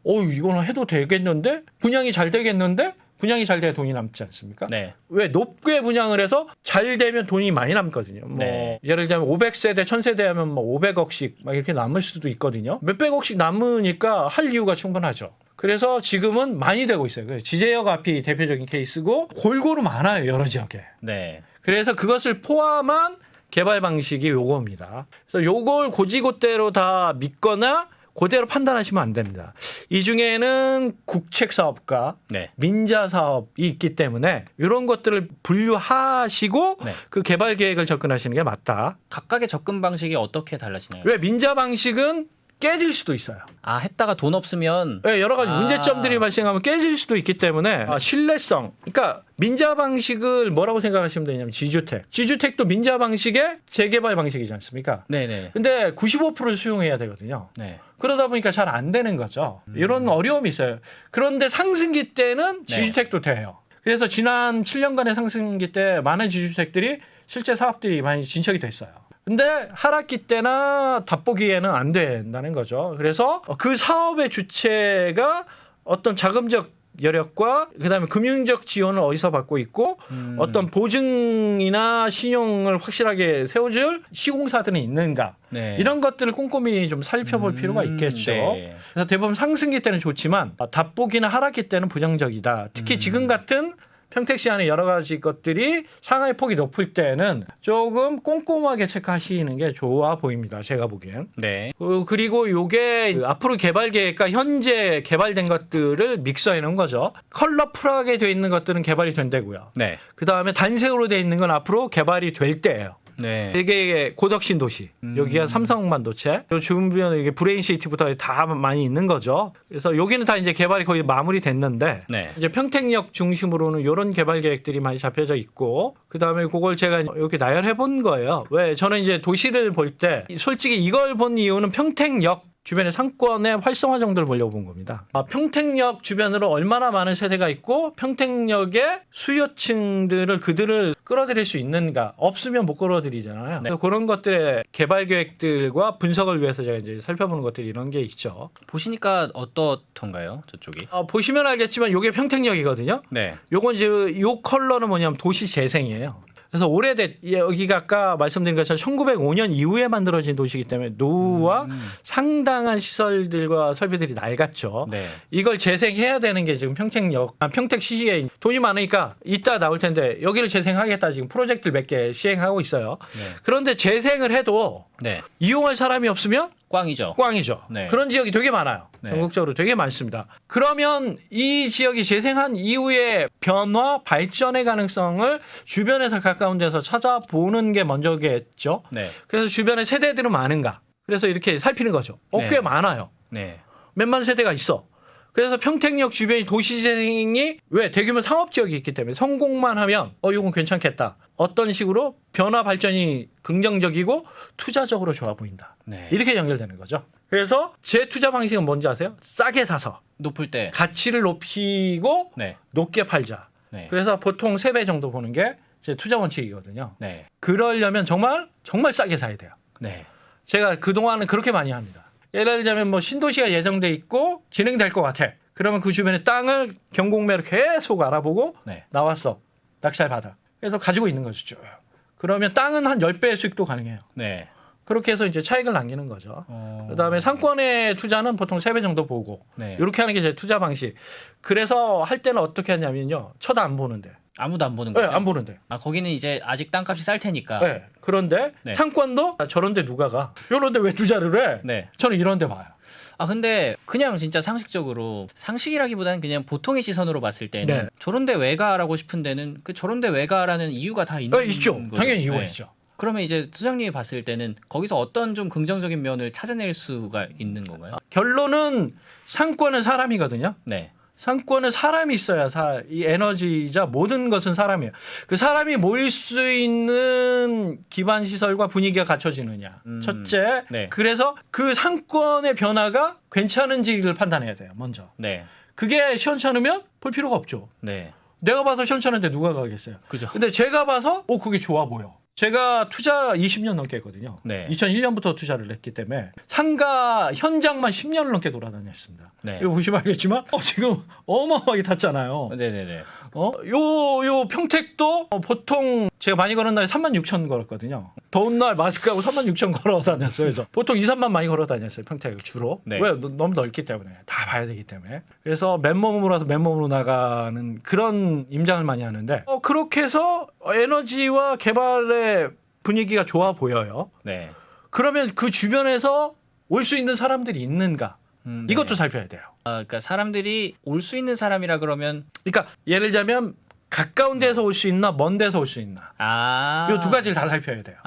이거는 해도 되겠는데? 분양이 잘 되겠는데? 분양이 잘 돼야 돈이 남지 않습니까? 네. 왜 높게 분양을 해서 잘 되면 돈이 많이 남거든요. 뭐 네. 예를 들면 500세대, 1000세대 하면 뭐 500억씩 막 이렇게 남을 수도 있거든요. 몇백억씩 남으니까 할 이유가 충분하죠. 그래서 지금은 많이 되고 있어요. 지제역 앞이 대표적인 케이스고 골고루 많아요. 여러 지역에. 네. 그래서 그것을 포함한 개발 방식이 요겁니다. 그래서 요걸 고지고대로 다 믿거나 그대로 판단하시면 안 됩니다. 이 중에는 국책 사업과 네. 민자 사업이 있기 때문에 이런 것들을 분류하시고 네. 그 개발 계획을 접근하시는 게 맞다. 각각의 접근 방식이 어떻게 달라지나요? 왜 민자 방식은 깨질 수도 있어요. 했다가 돈 없으면 네, 여러 가지 아. 문제점들이 발생하면 깨질 수도 있기 때문에 신뢰성. 그러니까 민자 방식을 뭐라고 생각하시면 되냐면 지주택. 지주택도 민자 방식의 재개발 방식이지 않습니까? 네네. 근데 95%를 수용해야 되거든요. 네. 그러다 보니까 잘 안 되는 거죠. 이런 어려움이 있어요. 그런데 상승기 때는 네. 지주택도 돼요. 그래서 지난 7년간의 상승기 때 많은 지주택들이 실제 사업들이 많이 진척이 됐어요. 근데 하락기 때나 닷보기에는 안 된다는 거죠. 그래서 그 사업의 주체가 어떤 자금적 여력과 그다음에 금융적 지원을 어디서 받고 있고 어떤 보증이나 신용을 확실하게 세워줄 시공사들은 있는가 네. 이런 것들을 꼼꼼히 좀 살펴볼 필요가 있겠죠. 네. 그래서 대부분 상승기 때는 좋지만 닷보기나 하락기 때는 부정적이다. 특히 지금 같은 평택시 안에 여러 가지 것들이 상하의 폭이 높을 때는 조금 꼼꼼하게 체크하시는 게 좋아 보입니다. 제가 보기엔. 네. 그리고 요게 앞으로 개발 계획과 현재 개발된 것들을 믹서해 놓은 거죠. 컬러풀하게 돼 있는 것들은 개발이 된다고요. 네. 그다음에 단색으로 돼 있는 건 앞으로 개발이 될 때예요. 네. 이게 고덕신 도시, 여기가 삼성반도체, 요 주변에 이게 브레인시티부터 다 많이 있는 거죠. 그래서 여기는 다 이제 개발이 거의 마무리됐는데 네. 이제 평택역 중심으로는 이런 개발 계획들이 많이 잡혀져 있고 그다음에 그걸 제가 이렇게 나열해 본 거예요. 왜 저는 이제 도시를 볼 때 솔직히 이걸 본 이유는 평택역 주변의 상권의 활성화 정도를 보려고 본 겁니다. 평택역 주변으로 얼마나 많은 세대가 있고 평택역의 수요층들을 그들을 끌어들일 수 있는가. 없으면 못 끌어들이잖아요. 네. 그래서 그런 것들의 개발 계획들과 분석을 위해서 제가 이제 살펴보는 것들이 이런 게 있죠. 보시니까 어떻던가요? 저쪽이? 보시면 알겠지만 이게 평택역이거든요. 네. 요건 이제 요 컬러는 뭐냐면 도시 재생이에요. 그래서 오래된 여기가 아까 말씀드린 것처럼 1905년 이후에 만들어진 도시이기 때문에 노후와 상당한 시설들과 설비들이 낡았죠. 네. 이걸 재생해야 되는 게 지금 평택역, 평택시에 돈이 많으니까 이따 나올 텐데 여기를 재생하겠다 지금 프로젝트를 몇 개 시행하고 있어요. 네. 그런데 재생을 해도 네. 이용할 사람이 없으면 꽝이죠. 꽝이죠. 네. 그런 지역이 되게 많아요. 네. 전국적으로 되게 많습니다. 그러면 이 지역이 재생한 이후에 변화, 발전의 가능성을 주변에서 가까운 데서 찾아보는 게 먼저겠죠. 네. 그래서 주변에 세대들은 많은가. 그래서 이렇게 살피는 거죠. 꽤 네. 많아요. 네. 몇만 세대가 있어. 그래서 평택역 주변이 도시재생이 왜 대규모 상업지역이 있기 때문에 성공만 하면 이건 괜찮겠다. 어떤 식으로 변화 발전이 긍정적이고 투자적으로 좋아 보인다. 네. 이렇게 연결되는 거죠. 그래서 제 투자 방식은 뭔지 아세요? 싸게 사서 높을 때. 가치를 높이고 네. 높게 팔자. 네. 그래서 보통 3배 정도 보는 게 제 투자 원칙이거든요. 네. 그러려면 정말 싸게 사야 돼요. 네. 제가 그동안은 그렇게 많이 합니다. 예를 들자면 뭐 신도시가 예정돼 있고 진행될 것 같아. 그러면 그 주변에 땅을 경공매로 계속 알아보고 네. 나왔어. 낙찰 받아. 그래서 가지고 있는 거죠. 쭉. 그러면 땅은 한 10배의 수익도 가능해요. 네. 그렇게 해서 이제 차익을 남기는 거죠. 그다음에 상권의 투자는 보통 3배 정도 보고 네. 이렇게 하는 게 제 투자 방식. 그래서 할 때는 어떻게 하냐면요. 쳐다 안 보는데. 아무도 안 보는 네, 거죠. 안 보는데. 거기는 이제 아직 땅값이 쌀 테니까. 네. 그런데 네. 상권도 저런데 누가 가? 이런데 왜 투자를 해? 네. 저는 이런데 봐요. 근데 그냥 진짜 상식적으로 상식이라기보다는 그냥 보통의 시선으로 봤을 때는 네. 저런데 왜 가라고 싶은 데는 그 저런데 왜 가라는 이유가 다 있는 있죠. 거죠. 당연히 이유가 네. 있죠. 그러면 이제 소장님이 봤을 때는 거기서 어떤 좀 긍정적인 면을 찾아낼 수가 있는 건가요? 결론은 상권은 사람이거든요. 네. 상권은 사람이 있어야 이 에너지이자 모든 것은 사람이에요. 그 사람이 모일 수 있는 기반 시설과 분위기가 갖춰지느냐. 첫째. 네. 그래서 그 상권의 변화가 괜찮은지를 판단해야 돼요. 먼저. 네. 그게 시원찮으면 볼 필요가 없죠. 네. 내가 봐서 시원찮은데 누가 가겠어요. 그죠. 근데 제가 봐서 그게 좋아 보여. 제가 투자 20년 넘게 했거든요. 네. 2001년부터 투자를 했기 때문에 상가 현장만 10년을 넘게 돌아다녔습니다. 네. 이거 보시면 알겠지만 지금 어마어마하게 탔잖아요. 네네네. 요 평택도 보통 제가 많이 걸은 날에 36,000 걸었거든요. 더운 날 마스크하고 36,000 걸어 다녔어요. 그래서 보통 2, 3만 많이 걸어 다녔어요. 평택을 주로. 네. 왜? 너무 넓기 때문에. 다 봐야 되기 때문에. 그래서 맨몸으로 와서 맨몸으로 나가는 그런 임장을 많이 하는데 그렇게 해서 에너지와 개발의 분위기가 좋아 보여요. 네. 그러면 그 주변에서 올 수 있는 사람들이 있는가? 네. 이것도 살펴야 돼요. 그러니까 사람들이 올 수 있는 사람이라 그러면 그러니까 예를 들자면 가까운 데서 올 수 있나 먼 데서 올 수 있나 이 두 가지를 다 살펴야 돼요.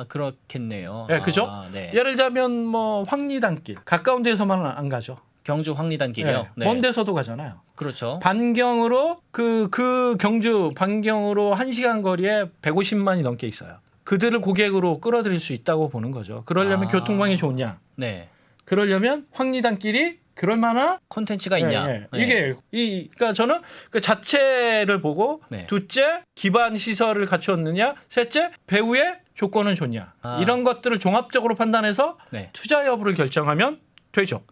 그렇겠네요. 네, 그죠? 네. 예를 들자면 뭐 황리단길 가까운 데서만 안 가죠. 경주 황리단길이요. 네. 먼 데서도 가잖아요. 그렇죠. 반경으로 그 경주 반경으로 1시간 거리에 150만이 넘게 있어요. 그들을 고객으로 끌어들일 수 있다고 보는 거죠. 그러려면 교통망이 좋냐? 네. 그러려면 황리단길이 그럴 만한 콘텐츠가 있냐? 예, 예. 네. 그러니까 저는 그 자체를 보고 네. 둘째 기반 시설을 갖추었느냐, 셋째 배우의 조건은 좋냐 이런 것들을 종합적으로 판단해서 네. 투자 여부를 결정하면 되죠.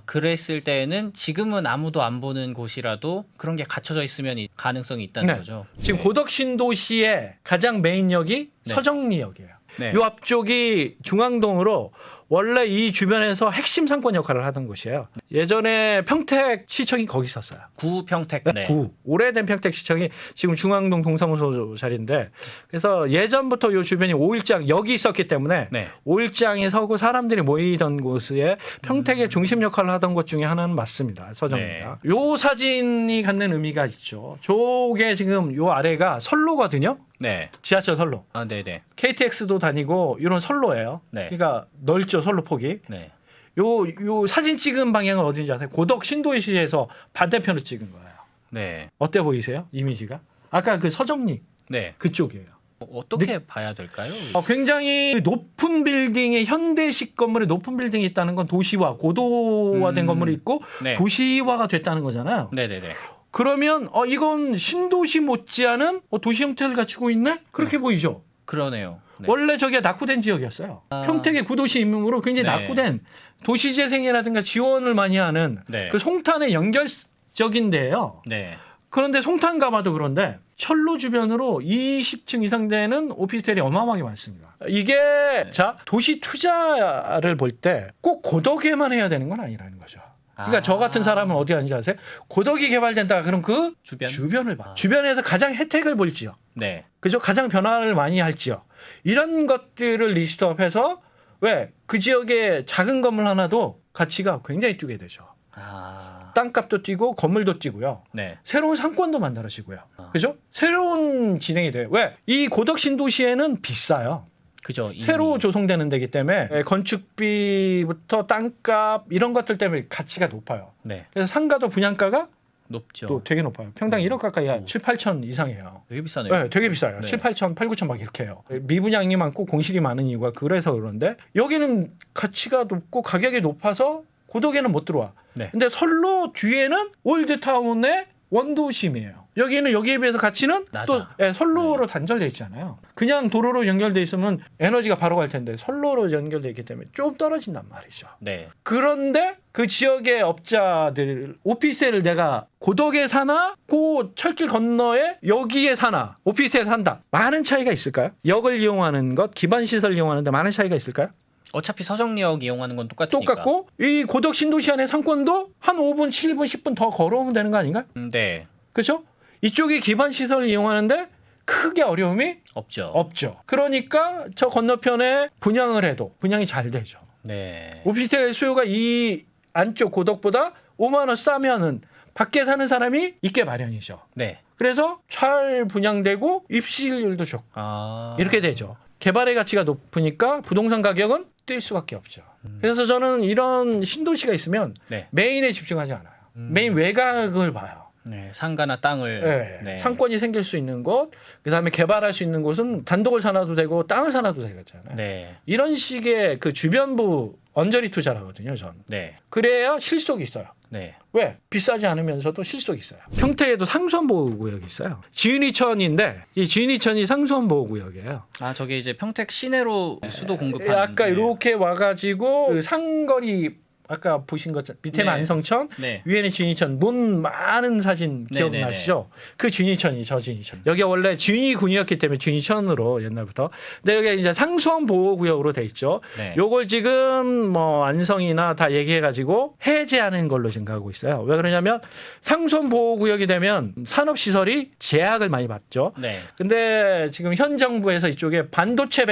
그랬을 때는 지금은 아무도 안 보는 곳이라도 그런 게 갖춰져 있으면 가능성이 있다는 네. 거죠. 지금 네. 고덕 신도시의 가장 메인역이 네. 서정리역이에요. 네. 요 앞쪽이 중앙동으로 원래 이 주변에서 핵심 상권 역할을 하던 곳이에요. 예전에 평택 시청이 거기 있었어요. 구평택. 네. 오래된 평택 시청이 지금 중앙동 동사무소 자리인데, 그래서 예전부터 요 주변이 5일장 여기 있었기 때문에 네. 5일장이 서고 사람들이 모이던 곳에 평택의 중심 역할을 하던 곳 중에 하나는 맞습니다. 서정리가. 요 사진이 갖는 의미가 있죠. 저게 지금 요 아래가 선로거든요. 네. 지하철 선로. 네네. KTX도 다니고 이런 선로예요. 네. 그러니까 넓죠, 선로 폭이. 네. 요 사진 찍은 방향은 어딘지 아세요? 고덕 신도시에서 반대편을 찍은 거예요. 네. 어때 보이세요? 이미지가? 아까 그 서정리 네. 그쪽이에요. 어떻게 봐야 될까요? 굉장히 높은 빌딩의 현대식 건물에 높은 빌딩이 있다는 건 도시화, 고도화된 건물이 있고 네. 도시화가 됐다는 거잖아요. 네네네. 그러면 이건 신도시 못지않은 도시 형태를 갖추고 있네? 그렇게 보이죠. 그러네요. 네. 원래 저게 낙후된 지역이었어요. 평택의 구도시 임무로 굉장히 네. 낙후된 도시재생이라든가 지원을 많이 하는 네. 그 송탄의 연결적인 데예요. 네. 그런데 송탄 가봐도 그런데 철로 주변으로 20층 이상 되는 오피스텔이 어마어마하게 많습니다. 이게 자 도시 투자를 볼 때 꼭 고덕에만 해야 되는 건 아니라는 거죠. 그러니까 저 같은 사람은 어디 하는지 아세요? 고덕이 개발된다 그럼 그 주변을 봐. 주변에서 가장 혜택을 볼지요. 네. 그죠? 가장 변화를 많이 할지요. 이런 것들을 리스트업해서 왜 그 지역의 작은 건물 하나도 가치가 굉장히 뛰게 되죠. 땅값도 뛰고 건물도 뛰고요. 네. 새로운 상권도 만들어지고요. 그죠? 새로운 진행이 돼요. 왜? 이 고덕 신도시에는 비싸요. 그죠. 새로 조성되는 데기 때문에 건축비부터 땅값 이런 것들 때문에 가치가 높아요. 네. 그래서 상가도 분양가가 높죠. 또 되게 높아요. 평당 1억 가까이 7, 8천 이상이에요. 되게 비싸네요. 네, 되게 비싸요. 네. 7, 8천, 8, 9천 막 이렇게 해요. 미분양이 많고 공실이 많은 이유가 그래서 그런데 여기는 가치가 높고 가격이 높아서 고덕에는 못 들어와. 네. 근데 선로 뒤에는 올드타운의 원도심이에요. 여기는 여기에 비해서 가치는 낮아. 또 선로로 단절돼 있잖아요. 그냥 도로로 연결돼 있으면 에너지가 바로 갈 텐데 선로로 연결돼 있기 때문에 좀 떨어진단 말이죠. 네. 그런데 그 지역의 업자들 오피스텔을 내가 고덕에 사나 그 철길 건너에 여기에 사나 오피스텔에 산다. 많은 차이가 있을까요? 역을 이용하는 것, 기반 시설 이용하는데 많은 차이가 있을까요? 어차피 서정리역 이용하는 건 똑같으니까. 똑같고 이 고덕 신도시 안의 상권도 한 5분, 7분, 10분 더 걸어오면 되는 거 아닌가요? 네. 그렇죠? 이쪽이 기반 시설을 이용하는데 크게 어려움이 없죠. 없죠. 그러니까 저 건너편에 분양을 해도 분양이 잘 되죠. 네. 오피스텔 수요가 이 안쪽 고덕보다 5만 원 싸면은 밖에 사는 사람이 있게 마련이죠. 네. 그래서 잘 분양되고 입시율도 좋고 이렇게 되죠. 개발의 가치가 높으니까 부동산 가격은 뛸 수밖에 없죠. 그래서 저는 이런 신도시가 있으면 네. 메인에 집중하지 않아요. 메인 외곽을 봐요. 네. 상가나 땅을 네. 네. 상권이 생길 수 있는 곳, 그다음에 개발할 수 있는 곳은 단독을 사놔도 되고 땅을 사놔도 되겠잖아요. 네. 이런 식의 그 주변부 언저리 투자라거든요, 전. 네. 그래야 실속이 있어요. 네. 왜? 비싸지 않으면서도 실속이 있어요. 평택에도 상수원보호구역이 있어요. 지은이천인데 이 지은이천이 상수원보호구역이에요. 저게 이제 평택 시내로 수도 공급하는. 아까 이렇게 와가지고 그 상거리 아까 보신 것 밑에는 네. 안성천, 네. 위에는 진이천, 논 많은 사진 기억나시죠? 그 진이천이 저 진이천. 여기가 원래 진이군이었기 때문에 진이천으로 옛날부터. 근데 여기 이제 상수원 보호구역으로 돼 있죠. 네. 요걸 지금 뭐 안성이나 다 얘기해가지고 해제하는 걸로 지금 가고 있어요. 왜 그러냐면 상수원 보호구역이 되면 산업시설이 제약을 많이 받죠. 네. 근데 지금 현 정부에서 이쪽에 반도체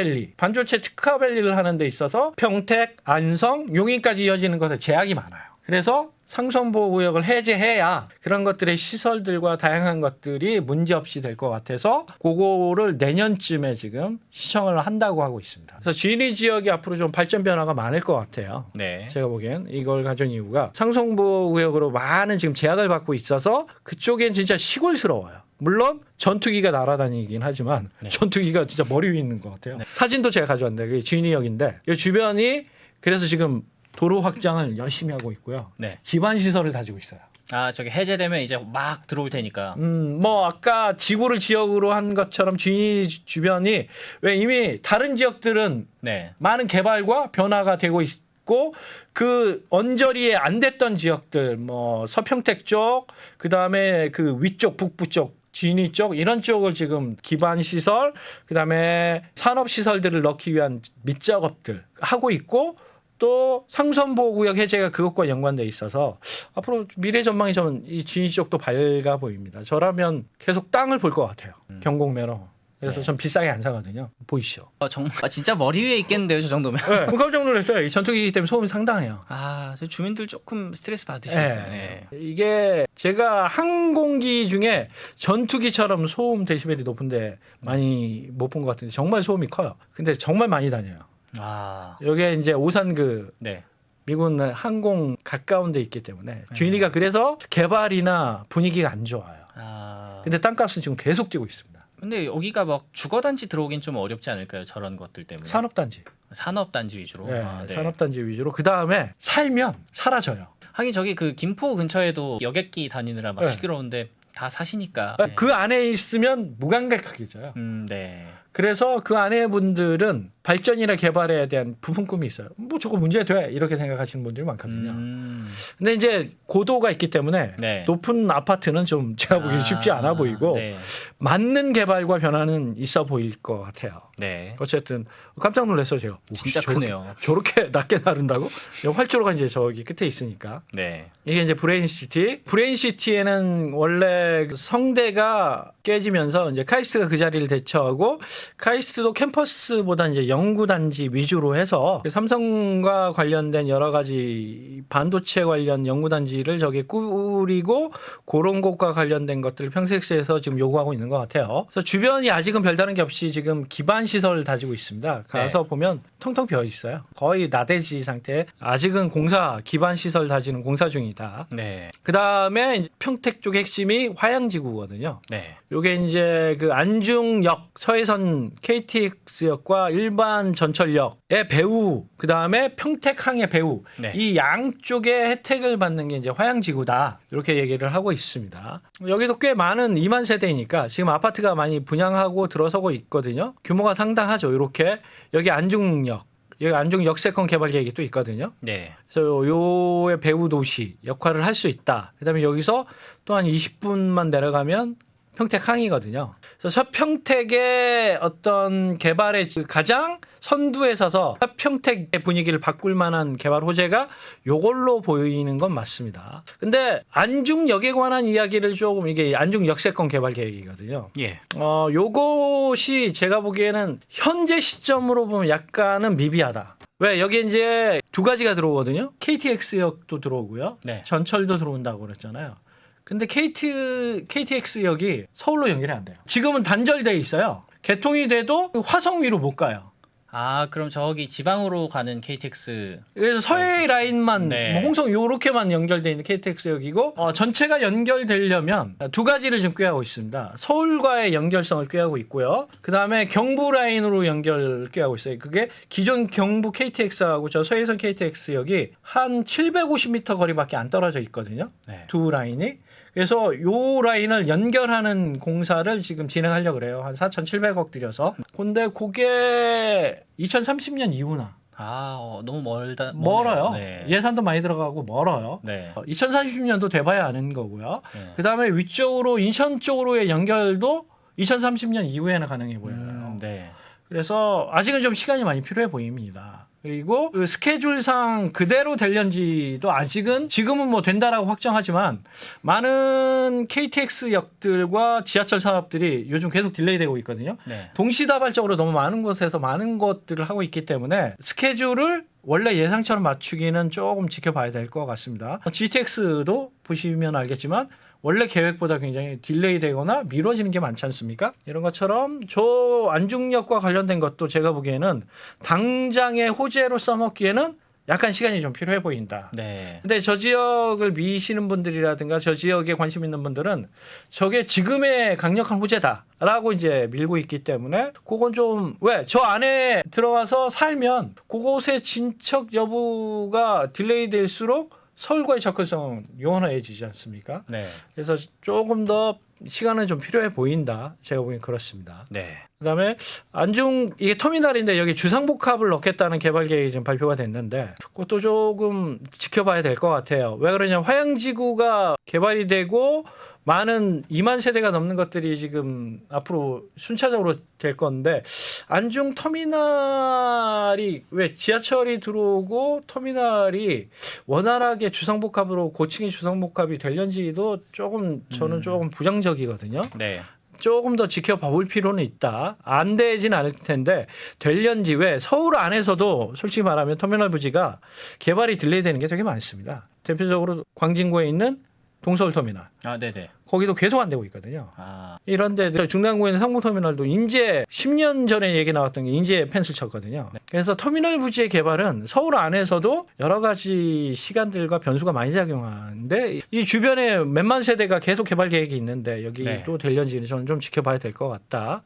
특화밸리를 하는 데 있어서 평택, 안성, 용인까지 이어지는 것에 제약이 많아요. 그래서 상수원보호구역을 해제해야 그런 것들의 시설들과 다양한 것들이 문제없이 될 것 같아서 그거를 내년쯤에 지금 시청을 한다고 하고 있습니다. 그래서 진이 지역이 앞으로 좀 발전 변화가 많을 것 같아요. 네. 제가 보기엔 이걸 가져온 이유가 상수원보호구역으로 많은 지금 제약을 받고 있어서 그쪽엔 진짜 시골스러워요. 물론 전투기가 날아다니긴 하지만 네. 전투기가 진짜 머리 위에 있는 것 같아요. 네. 사진도 제가 가져왔는데 그게 진이역인데 이 주변이 그래서 지금 도로 확장을 열심히 하고 있고요. 네. 기반 시설을 다지고 있어요. 아 저기 해제되면 이제 막 들어올 테니까. 뭐 아까 지구를 지역으로 한 것처럼 주니 주변이 왜 이미 다른 지역들은 네. 많은 개발과 변화가 되고 있고 그 언저리에 안 됐던 지역들 뭐 서평택 쪽 그다음에 그 위쪽 북부 쪽 진위 쪽 이런 쪽을 지금 기반 시설 그다음에 산업 시설들을 넣기 위한 밑작업들 하고 있고 또 상수원보호구역 해제가 그것과 연관돼 있어서 앞으로 미래 전망이 저는 이 진위 쪽도 밝아 보입니다. 저라면 계속 땅을 볼 것 같아요. 경공매로. 그래서 네. 전 비싸게 안 사거든요. 보이시죠? 정말 진짜 머리 위에 있겠는데요, 저 정도면. 네. 깜짝 놀랐어요. 이 전투기이기 때문에 소음이 상당해요. 아, 저 주민들 조금 스트레스 받으시겠어요. 네. 네. 이게 제가 항공기 중에 전투기처럼 소음 데시벨이 높은데 많이 못 본 것 같은데 정말 소음이 커요. 근데 정말 많이 다녀요. 아, 여기에 이제 오산 그 네. 미군 항공 가까운 데 있기 때문에 주인이가 그래서 개발이나 분위기가 안 좋아요. 아, 근데 땅값은 지금 계속 뛰고 있습니다. 근데 여기가 막 주거단지 들어오긴 좀 어렵지 않을까요? 저런 것들 때문에. 산업단지. 산업단지 위주로. 네, 아, 네. 산업단지 위주로. 그 다음에 살면 사라져요. 하긴 저기 그 김포 근처에도 여객기 다니느라 막 네. 시끄러운데 다 사시니까. 그 안에 있으면 무감각하겠죠. 네. 그래서 그 안에 분들은 발전이나 개발에 대한 부품꿈이 있어요. 뭐 저거 문제 돼 이렇게 생각하시는 분들이 많거든요. 근데 이제 고도가 있기 때문에 네. 높은 아파트는 좀 제가 보기엔 쉽지 않아 보이고 네. 맞는 개발과 변화는 있어 보일 것 같아요. 네. 어쨌든 깜짝 놀랐어요 제가. 진짜 혹시 크네요. 저렇게 낮게 나른다고? 활주로가 이제 저기 끝에 있으니까. 네. 이게 이제 브레인시티. 브레인시티에는 원래 성대가 깨지면서 이제 카이스트가 그 자리를 대처하고 카이스트도 캠퍼스보다 이제 연구단지 위주로 해서 삼성과 관련된 여러 가지 반도체 관련 연구단지를 저기 꾸리고 그런 것과 관련된 것들을 평택시에서 지금 요구하고 있는 것 같아요. 그래서 주변이 아직은 별다른 게 없이 지금 기반 시설을 다지고 있습니다. 가서 보면 텅텅 비어 있어요. 거의 나대지 상태. 아직은 기반 시설 다지는 공사 중이다. 네. 그 다음에 평택 쪽 핵심이 화양지구거든요. 네. 요게 이제 그 안중역 서해선 KTX역과 일반 전철역의 배후, 그 다음에 평택항의 배후, 네. 이 양쪽에 혜택을 받는 게 이제 화양지구다. 이렇게 얘기를 하고 있습니다. 여기도 꽤 많은 2만 세대이니까 지금 아파트가 많이 분양하고 들어서고 있거든요. 규모가 상당하죠. 이렇게 여기 안중역. 여기 안중 역세권 개발 계획이 또 있거든요. 네. 그래서 요의 배후 도시 역할을 할 수 있다. 그다음에 여기서 또 한 20분만 내려가면 평택항이거든요. 그래서 서평택의 어떤 개발의 가장 선두에 서서 서평택의 분위기를 바꿀 만한 개발 호재가 요걸로 보이는 건 맞습니다. 근데 안중역에 관한 이야기를 조금 이게 안중 역세권 개발 계획이거든요. 예. 요것이 제가 보기에는 현재 시점으로 보면 약간은 미비하다. 왜 여기 이제 두 가지가 들어오거든요. KTX역도 들어오고요. 네. 전철도 들어온다고 그랬잖아요. 근데 KTX역이 서울로 연결이 안 돼요. 지금은 단절돼 있어요. 개통이 돼도 화성 위로 못 가요. 아, 그럼 저기 지방으로 가는 KTX. 그래서 서해 라인만 네. 뭐 홍성 요렇게만 연결돼 있는 KTX역이고 전체가 연결되려면 두 가지를 지금 꾀하고 있습니다. 서울과의 연결성을 꾀하고 있고요. 그다음에 경부 라인으로 꾀하고 있어요. 그게 기존 경부 KTX하고 저 서해선 KTX역이 한 750m 거리밖에 안 떨어져 있거든요. 네. 두 라인이. 그래서 요 라인을 연결하는 공사를 지금 진행하려고 그래요. 한 4,700억 들여서. 근데 그게 2030년 이후나. 아, 너무 멀어요. 네. 예산도 많이 들어가고 멀어요. 네. 2030년도 돼봐야 아는 거고요. 네. 그다음에 위쪽으로 인천 쪽으로의 연결도 2030년 이후에는 가능해 보여요. 네. 그래서 아직은 좀 시간이 많이 필요해 보입니다. 그리고 그 스케줄상 그대로 될런지도 아직은 지금은 뭐 된다라고 확정하지만 많은 KTX 역들과 지하철 사업들이 요즘 계속 딜레이되고 있거든요. 네. 동시다발적으로 너무 많은 곳에서 많은 것들을 하고 있기 때문에 스케줄을 원래 예상처럼 맞추기는 조금 지켜봐야 될 것 같습니다. GTX도 보시면 알겠지만 원래 계획보다 굉장히 딜레이되거나 미뤄지는 게 많지 않습니까? 이런 것처럼 저 안중역과 관련된 것도 제가 보기에는 당장의 호재로 써먹기에는 약간 시간이 좀 필요해 보인다. 네. 근데 저 지역을 미시는 분들이라든가 저 지역에 관심 있는 분들은 저게 지금의 강력한 호재다라고 이제 밀고 있기 때문에 그건 좀 왜 저 안에 들어가서 살면 그곳의 진척 여부가 딜레이 될수록 서울과의 접근성 요원화해지지 않습니까? 네. 그래서 조금 더 시간은 좀 필요해 보인다. 제가 보기엔 그렇습니다. 네. 그다음에 안중 이게 터미널인데 여기 주상복합을 넣겠다는 개발 계획이 지금 발표가 됐는데 그것도 조금 지켜봐야 될 것 같아요. 왜 그러냐 화양지구가 개발이 되고 많은 2만 세대가 넘는 것들이 지금 앞으로 순차적으로 될 건데 안중 터미널이 왜 지하철이 들어오고 터미널이 원활하게 주상복합으로 고층이 주상복합이 될런지도 조금 저는 조금 부정적이거든요. 네. 조금 더 지켜봐 볼 필요는 있다. 안 되진 않을 텐데 될련지 왜 서울 안에서도 솔직히 말하면 터미널 부지가 개발이 딜레이 되는 게 되게 많습니다. 대표적으로 광진구에 있는 동서울터미널 아, 네네. 거기도 계속 안 되고 있거든요. 아, 이런데 중랑구에 있는 상봉터미널도 인제 10년 전에 얘기 나왔던 게 인제 펜스를 쳤거든요. 그래서 터미널 부지의 개발은 서울 안에서도 여러 가지 시간들과 변수가 많이 작용하는데 이 주변에 몇만 세대가 계속 개발 계획이 있는데 여기 네. 또 될런지는 저는 좀 지켜봐야 될 것 같다.